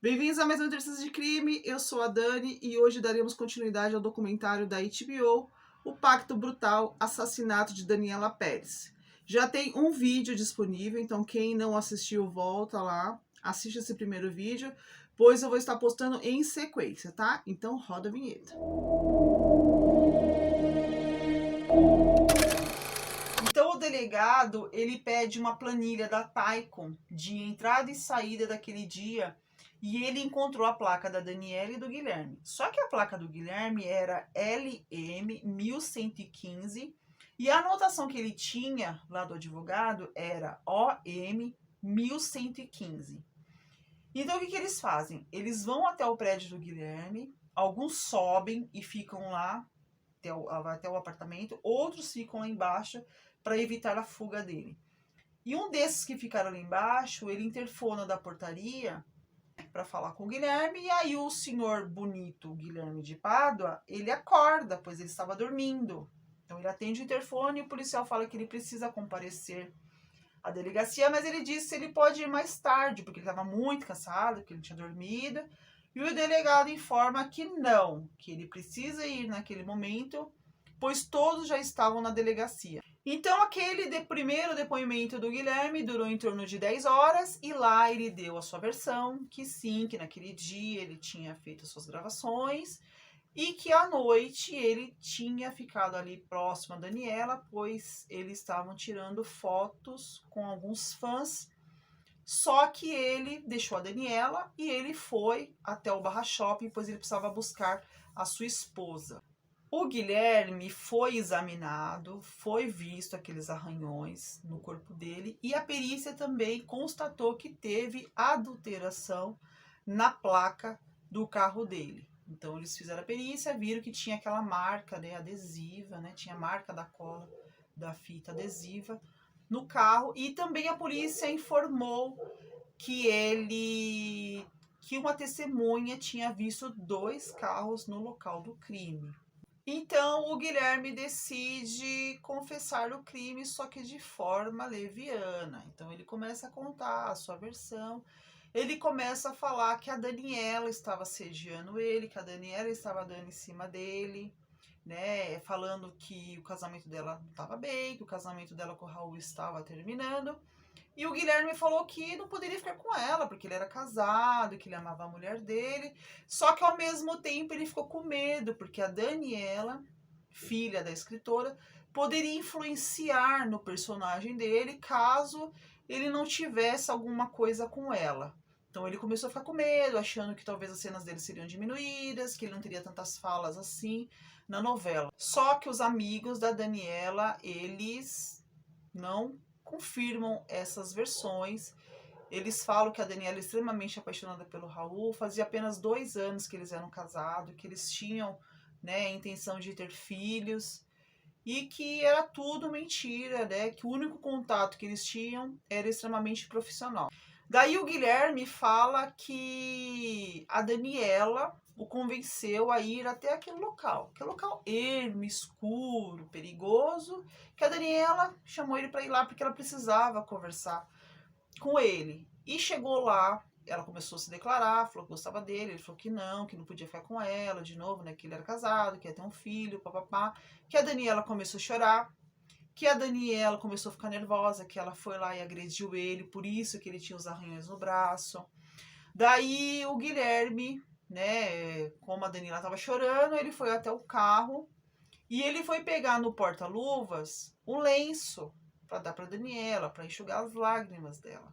Bem-vindos a mais um Notícias de Crime, eu sou a Dani e hoje daremos continuidade ao documentário da HBO, O Pacto Brutal, Assassinato de Daniela Pérez. Já tem um vídeo disponível, então quem não assistiu, volta lá, assiste esse primeiro vídeo, pois eu vou estar postando em sequência, tá? Então roda a vinheta. Então o delegado, ele pede uma planilha da Taikon de entrada e saída daquele dia e ele encontrou a placa da Daniela e do Guilherme. Só que a placa do Guilherme era LM 1115 e a anotação que ele tinha lá do advogado era OM 1115. Então o que eles fazem? Eles vão até o prédio do Guilherme, alguns sobem e ficam lá até o apartamento, outros ficam lá embaixo para evitar a fuga dele. E um desses que ficaram lá embaixo, ele interfona da portaria para falar com o Guilherme, e aí o senhor bonito Guilherme de Pádua, ele acorda, pois ele estava dormindo. Então ele atende o interfone e o policial fala que ele precisa comparecer à delegacia, mas ele disse que ele pode ir mais tarde, porque ele estava muito cansado, que ele tinha dormido. E o delegado informa que não, que ele precisa ir naquele momento, pois todos já estavam na delegacia. Então, aquele primeiro depoimento do Guilherme durou em torno de 10 horas e lá ele deu a sua versão, que sim, que naquele dia ele tinha feito as suas gravações e que à noite ele tinha ficado ali próximo a Daniela, pois eles estavam tirando fotos com alguns fãs. Só que ele deixou a Daniela e ele foi até o Barra Shopping, pois ele precisava buscar a sua esposa. O Guilherme foi examinado, foi visto aqueles arranhões no corpo dele e a perícia também constatou que teve adulteração na placa do carro dele. Então eles fizeram a perícia, viram que tinha aquela marca, né, adesiva, né, tinha a marca da cola da fita adesiva no carro e também a polícia informou que uma testemunha tinha visto 2 carros no local do crime. Então o Guilherme decide confessar o crime, só que de forma leviana. Então ele começa a contar a sua versão. Ele começa a falar que a Daniela estava assediando ele, que a Daniela estava dando em cima dele, né? Falando que o casamento dela não estava bem, que o casamento dela com o Raul estava terminando. E o Guilherme falou que não poderia ficar com ela, porque ele era casado, que ele amava a mulher dele. Só que ao mesmo tempo ele ficou com medo, porque a Daniela, filha da escritora, poderia influenciar no personagem dele caso ele não tivesse alguma coisa com ela. Então ele começou a ficar com medo, achando que talvez as cenas dele seriam diminuídas, que ele não teria tantas falas assim na novela. Só que os amigos da Daniela, eles não confirmam essas versões. Eles falam que a Daniela é extremamente apaixonada pelo Raul, fazia apenas 2 anos que eles eram casados, que eles tinham, né, a intenção de ter filhos e que era tudo mentira, né, que o único contato que eles tinham era extremamente profissional. Daí o Guilherme fala que a Daniela o convenceu a ir até aquele local ermo, escuro, perigoso, que a Daniela chamou ele para ir lá porque ela precisava conversar com ele. E chegou lá, ela começou a se declarar, falou que gostava dele, ele falou que não podia ficar com ela de novo, né, que ele era casado, que ia ter um filho, papapá, que a Daniela começou a chorar, que a Daniela começou a ficar nervosa, que ela foi lá e agrediu ele, por isso que ele tinha os arranhões no braço. Daí o Guilherme, né, como a Daniela estava chorando, ele foi até o carro e ele foi pegar no porta-luvas um lenço para dar para Daniela, para enxugar as lágrimas dela.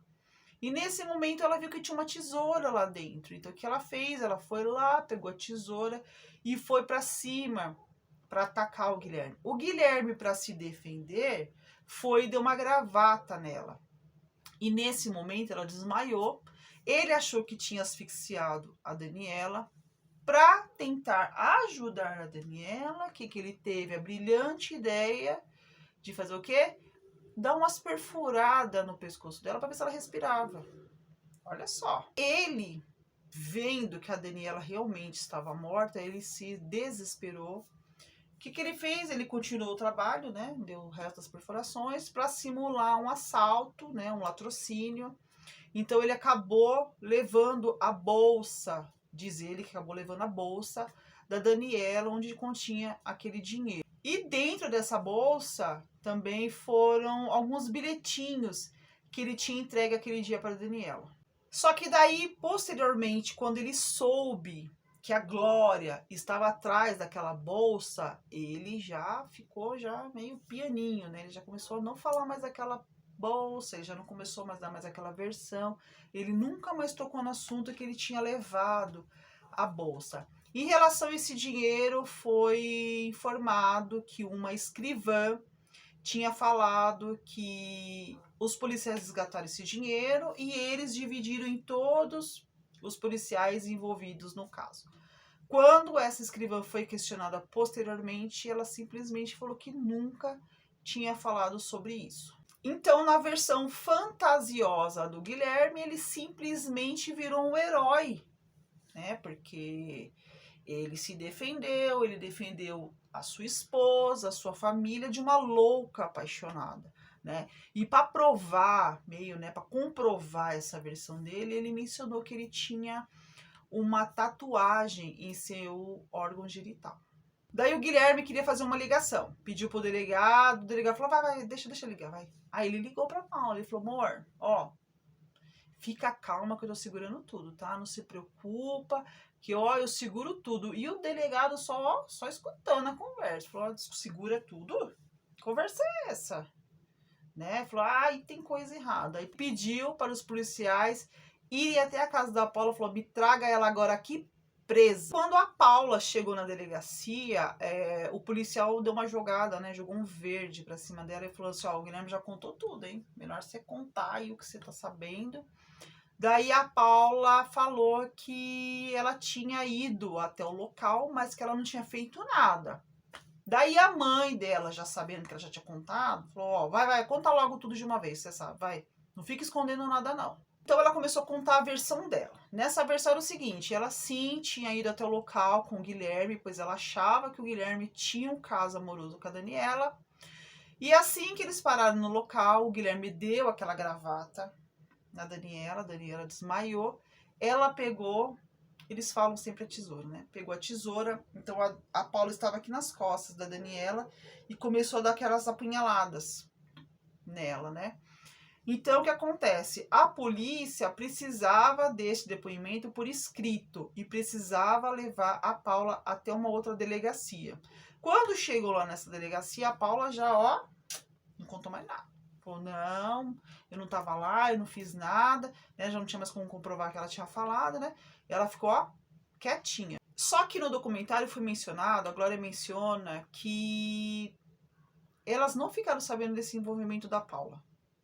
E nesse momento ela viu que tinha uma tesoura lá dentro. Então o que ela fez? Ela foi lá, pegou a tesoura e foi para cima para atacar o Guilherme. O Guilherme, para se defender, foi e deu uma gravata nela. E nesse momento ela desmaiou. Ele achou que tinha asfixiado a Daniela. Para tentar ajudar a Daniela, que ele teve a brilhante ideia de fazer o quê? Dar umas perfuradas no pescoço dela para ver se ela respirava. Olha só. Ele, vendo que a Daniela realmente estava morta, ele se desesperou. O que ele fez? Ele continuou o trabalho, né? Deu o resto das perfurações para simular um assalto, né? Um latrocínio. Então ele acabou levando a bolsa, diz ele que acabou levando a bolsa da Daniela, onde continha aquele dinheiro. E dentro dessa bolsa também foram alguns bilhetinhos que ele tinha entregue aquele dia para a Daniela. Só que daí, posteriormente, quando ele soube que a Glória estava atrás daquela bolsa, ele já ficou já meio pianinho, né? Ele já começou a não falar mais daquela bolsa, ele já não começou mais a dar mais aquela versão. Ele nunca mais tocou no assunto que ele tinha levado a bolsa. Em relação a esse dinheiro, foi informado que uma escrivã tinha falado que os policiais resgataram esse dinheiro e eles dividiram em todos os policiais envolvidos no caso. Quando essa escrivã foi questionada posteriormente, ela simplesmente falou que nunca tinha falado sobre isso. Então, na versão fantasiosa do Guilherme, ele simplesmente virou um herói, né? Porque ele se defendeu, ele defendeu a sua esposa, a sua família de uma louca apaixonada, né? E para provar, meio, né, para comprovar essa versão dele, ele mencionou que ele tinha uma tatuagem em seu órgão genital. Daí o Guilherme queria fazer uma ligação, pediu pro delegado, o delegado falou, vai, deixa eu ligar, vai. Aí ele ligou pra Paula, ele falou, amor, ó, fica calma que eu tô segurando tudo, tá? Não se preocupa, que ó, eu seguro tudo. E o delegado só escutando a conversa. Falou, ó, segura tudo? Que conversa é essa? Né? Falou, e tem coisa errada. Aí pediu para os policiais irem até a casa da Paula, falou, me traga ela agora aqui presa. Quando a Paula chegou na delegacia, o policial deu uma jogada, né? Jogou um verde pra cima dela e falou assim, ó, o Guilherme já contou tudo, hein? Melhor você contar aí o que você tá sabendo. Daí a Paula falou que ela tinha ido até o local, mas que ela não tinha feito nada. Daí a mãe dela, já sabendo que ela já tinha contado, falou, ó, vai, conta logo tudo de uma vez, você sabe, vai. Não fica escondendo nada, não. Então ela começou a contar a versão dela. Nessa versão era o seguinte, ela sim tinha ido até o local com o Guilherme, pois ela achava que o Guilherme tinha um caso amoroso com a Daniela. E assim que eles pararam no local, o Guilherme deu aquela gravata na Daniela, a Daniela desmaiou, ela pegou, eles falam sempre a tesoura, né? Pegou a tesoura, então a Paula estava aqui nas costas da Daniela e começou a dar aquelas apunhaladas nela, né? Então, o que acontece? A polícia precisava desse depoimento por escrito e precisava levar a Paula até uma outra delegacia. Quando chegou lá nessa delegacia, a Paula já, ó, não contou mais nada. Falou, não, eu não tava lá, eu não fiz nada, né? Já não tinha mais como comprovar que ela tinha falado, né? Ela ficou, ó, quietinha. Só que no documentário foi mencionado, a Glória menciona que elas não ficaram sabendo desse envolvimento da Paula,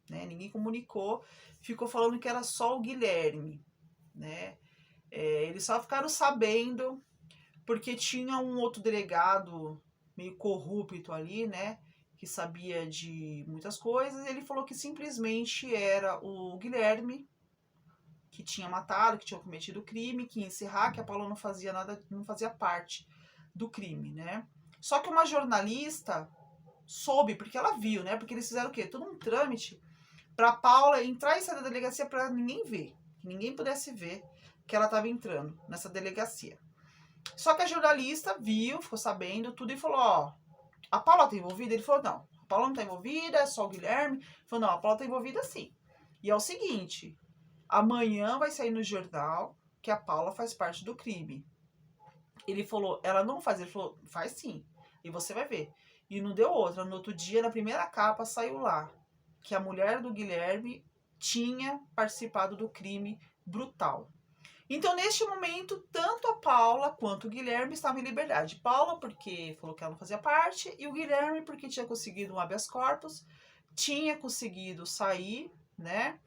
né? Ninguém comunicou, ficou falando que era só o Guilherme, né? Eles só ficaram sabendo porque tinha um outro delegado meio corrupto ali, né? Que sabia de muitas coisas, ele falou que simplesmente era o Guilherme que tinha matado, que tinha cometido o crime, que ia encerrar, que a Paula não fazia nada, não fazia parte do crime, né? Só que uma jornalista soube, porque ela viu, né? Porque eles fizeram o quê? Todo um trâmite pra Paula entrar e sair da delegacia pra ninguém ver, que ninguém pudesse ver que ela estava entrando nessa delegacia. Só que a jornalista viu, ficou sabendo tudo e falou, ó, a Paula tá envolvida? Ele falou, não, a Paula não tá envolvida, é só o Guilherme. Ele falou, não, a Paula tá envolvida sim. E é o seguinte, amanhã vai sair no jornal que a Paula faz parte do crime. Ele falou, ela não faz, ele falou, faz sim, e você vai ver. E não deu outra, no outro dia, na primeira capa, saiu lá que a mulher do Guilherme tinha participado do crime brutal. Então, neste momento, tanto a Paula quanto o Guilherme estavam em liberdade. Paula, porque falou que ela não fazia parte, e o Guilherme, porque tinha conseguido um habeas corpus, tinha conseguido sair, né?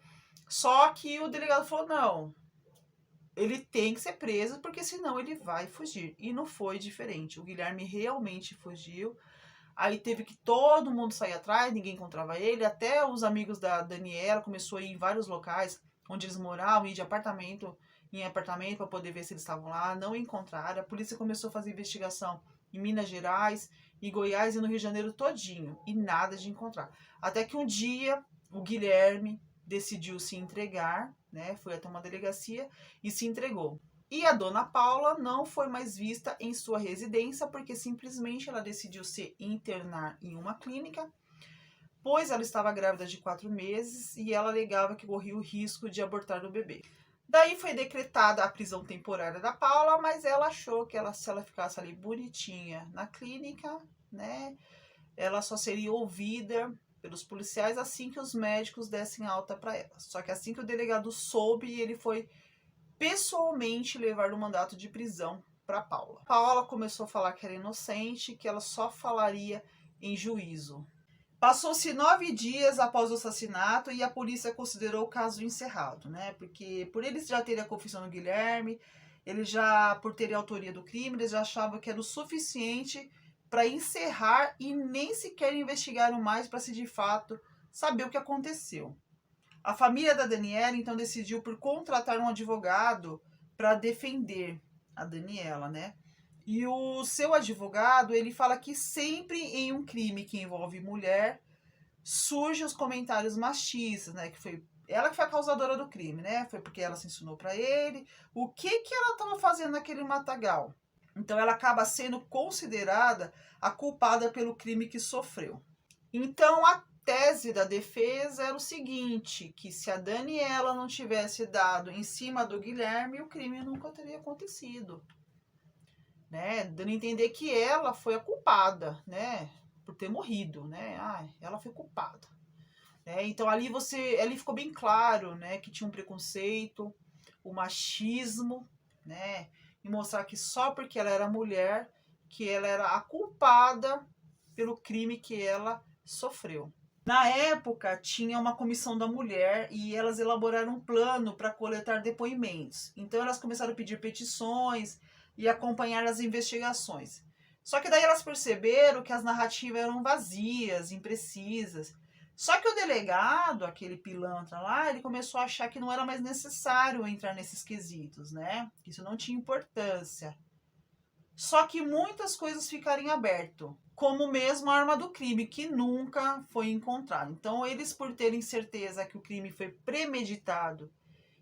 Só que o delegado falou: não, ele tem que ser preso, porque senão ele vai fugir. E não foi diferente. O Guilherme realmente fugiu. Aí teve que todo mundo sair atrás, ninguém encontrava ele. Até os amigos da Daniela começou a ir em vários locais onde eles moravam, ir de apartamento em apartamento para poder ver se eles estavam lá. Não encontraram. A polícia começou a fazer investigação em Minas Gerais, em Goiás e no Rio de Janeiro todinho. E nada de encontrar. Até que um dia o Guilherme decidiu se entregar, né? Foi até uma delegacia e se entregou. E a dona Paula não foi mais vista em sua residência, porque simplesmente ela decidiu se internar em uma clínica, pois ela estava grávida de 4 meses e ela alegava que corria o risco de abortar o bebê. Daí foi decretada a prisão temporária da Paula, mas ela achou que se ela ficasse ali bonitinha na clínica, né, ela só seria ouvida pelos policiais assim que os médicos dessem alta para ela. Só que assim que o delegado soube, ele foi pessoalmente levar o mandato de prisão para Paula. Paula começou a falar que era inocente, que ela só falaria em juízo. Passou-se 9 dias após o assassinato e a polícia considerou o caso encerrado, né? Porque por eles já terem a confissão do Guilherme, eles já, por terem a autoria do crime, eles já achavam que era o suficiente para encerrar e nem sequer investigaram mais para se de fato saber o que aconteceu. A família da Daniela então decidiu por contratar um advogado para defender a Daniela, né? E o seu advogado, ele fala que sempre em um crime que envolve mulher, surgem os comentários machistas, né? Que foi ela que foi a causadora do crime, né? Foi porque ela se ensinou para ele. O que ela estava fazendo naquele matagal? Então ela acaba sendo considerada a culpada pelo crime que sofreu. Então a tese da defesa era o seguinte, que se a Daniela não tivesse dado em cima do Guilherme, o crime nunca teria acontecido, né? Dando a entender que ela foi a culpada, né? Por ter morrido, né? Ela foi culpada. Então ali ficou bem claro, né? Que tinha um preconceito, o machismo, né? E mostrar que só porque ela era mulher, que ela era a culpada pelo crime que ela sofreu. Na época, tinha uma comissão da mulher e elas elaboraram um plano para coletar depoimentos. Então, elas começaram a pedir petições e acompanhar as investigações. Só que daí elas perceberam que as narrativas eram vazias, imprecisas. Só que o delegado, aquele pilantra lá, ele começou a achar que não era mais necessário entrar nesses quesitos, né? Que isso não tinha importância. Só que muitas coisas ficaram em aberto, como mesmo a arma do crime, que nunca foi encontrada. Então, eles, por terem certeza que o crime foi premeditado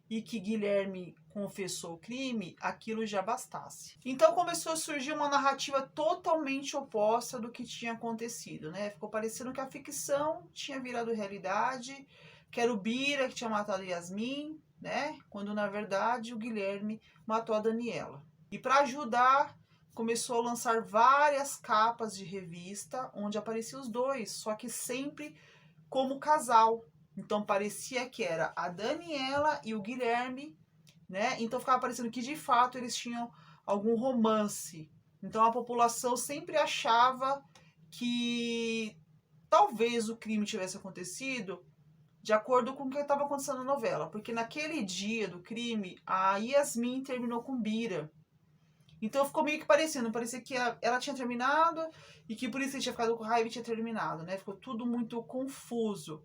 e que Guilherme confessou o crime, aquilo já bastasse. Então, começou a surgir uma narrativa totalmente oposta do que tinha acontecido, né? Ficou parecendo que a ficção tinha virado realidade, que era o Bira que tinha matado Yasmin, né? Quando, na verdade, o Guilherme matou a Daniela. E para ajudar, começou a lançar várias capas de revista onde apareciam os dois, só que sempre como casal. Então parecia que era a Daniela e o Guilherme, né? Então ficava parecendo que de fato eles tinham algum romance. Então a população sempre achava que talvez o crime tivesse acontecido de acordo com o que estava acontecendo na novela, porque naquele dia do crime a Yasmin terminou com Bira. Então ficou meio que parecendo, parecia que ela tinha terminado e que por isso ele tinha ficado com raiva e tinha terminado, né? Ficou tudo muito confuso.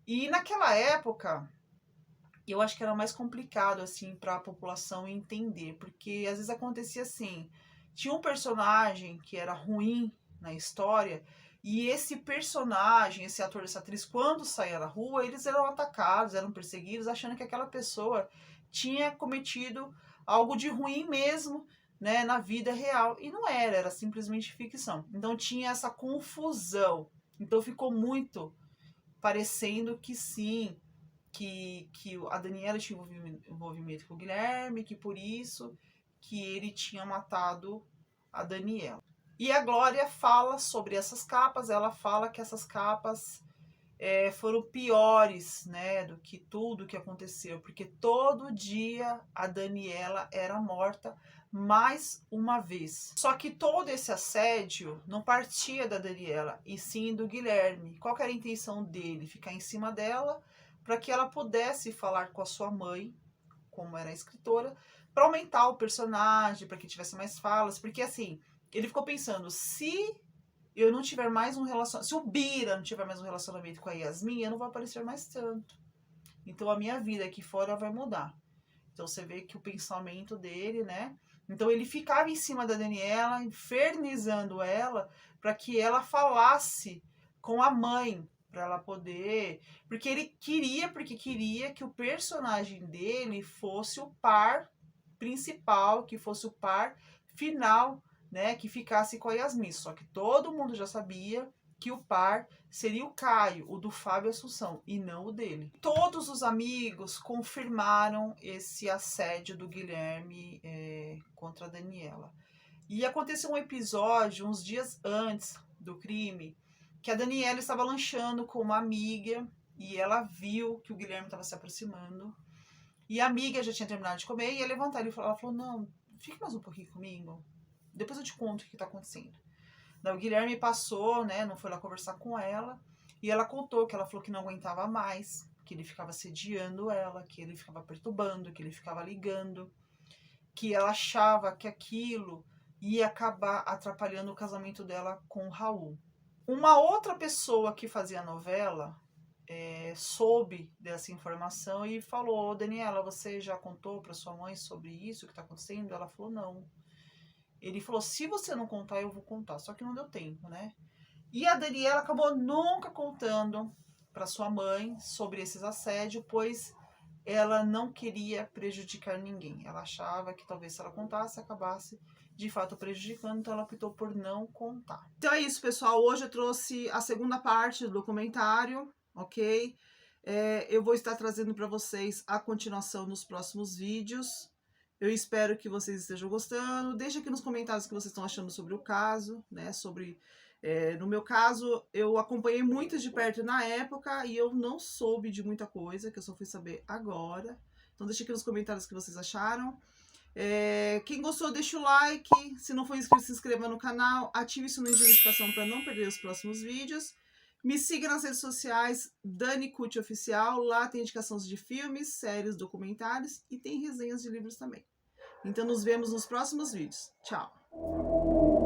E naquela época, eu acho que era mais complicado, assim, para a população entender, porque às vezes acontecia assim, tinha um personagem que era ruim na história, e esse personagem, esse ator, essa atriz, quando saía na rua, eles eram atacados, eram perseguidos, achando que aquela pessoa tinha cometido algo de ruim mesmo, né, na vida real. E não era, era simplesmente ficção. Então tinha essa confusão. Então ficou muito parecendo que sim, que a Daniela tinha envolvimento com o Guilherme, que por isso que ele tinha matado a Daniela. E a Glória fala sobre essas capas, ela fala que essas capas foram piores, né, do que tudo que aconteceu, porque todo dia a Daniela era morta mais uma vez. Só que todo esse assédio não partia da Daniela, e sim do Guilherme. Qual que era a intenção dele? Ficar em cima dela para que ela pudesse falar com a sua mãe, como era a escritora, para aumentar o personagem, para que tivesse mais falas, porque assim, ele ficou pensando, se eu não tiver mais um relacionamento, se o Bira não tiver mais um relacionamento com a Yasmin, eu não vou aparecer mais tanto. Então a minha vida aqui fora vai mudar. Então você vê que o pensamento dele, né? Então ele ficava em cima da Daniela, infernizando ela, para que ela falasse com a mãe, para ela poder, porque queria que o personagem dele fosse o par principal, que fosse o par final, né, que ficasse com a Yasmin. Só que todo mundo já sabia que o par seria o Caio, o do Fábio Assunção, e não o dele. Todos os amigos confirmaram esse assédio do Guilherme contra a Daniela. E aconteceu um episódio uns dias antes do crime, que a Daniela estava lanchando com uma amiga e ela viu que o Guilherme estava se aproximando. E a amiga já tinha terminado de comer e ia levantar. Ela falou, não, fica mais um pouquinho comigo. Depois eu te conto o que está acontecendo. Daí o Guilherme passou, né, não foi lá conversar com ela. E ela contou que ela falou que não aguentava mais, que ele ficava assediando ela, que ele ficava perturbando, que ele ficava ligando, que ela achava que aquilo ia acabar atrapalhando o casamento dela com o Raul. Uma outra pessoa que fazia a novela soube dessa informação e falou, Daniela, você já contou para sua mãe sobre isso que está acontecendo? Ela falou, não. Ele falou, se você não contar, eu vou contar. Só que não deu tempo, né? E a Daniela acabou nunca contando para sua mãe sobre esses assédios, pois ela não queria prejudicar ninguém. Ela achava que talvez se ela contasse, acabasse de fato prejudicando, então ela optou por não contar. Então é isso, pessoal. Hoje eu trouxe a segunda parte do documentário, ok? Eu vou estar trazendo para vocês a continuação nos próximos vídeos. Eu espero que vocês estejam gostando. Deixe aqui nos comentários o que vocês estão achando sobre o caso, né? No meu caso, eu acompanhei muito de perto na época e eu não soube de muita coisa, que eu só fui saber agora. Então deixa aqui nos comentários o que vocês acharam. Quem gostou, deixa o like. Se não for inscrito, se inscreva no canal. Ative o sininho de notificação para não perder os próximos vídeos. Me siga nas redes sociais, Dani Cucci Oficial. Lá tem indicações de filmes, séries, documentários e tem resenhas de livros também. Então nos vemos nos próximos vídeos. Tchau!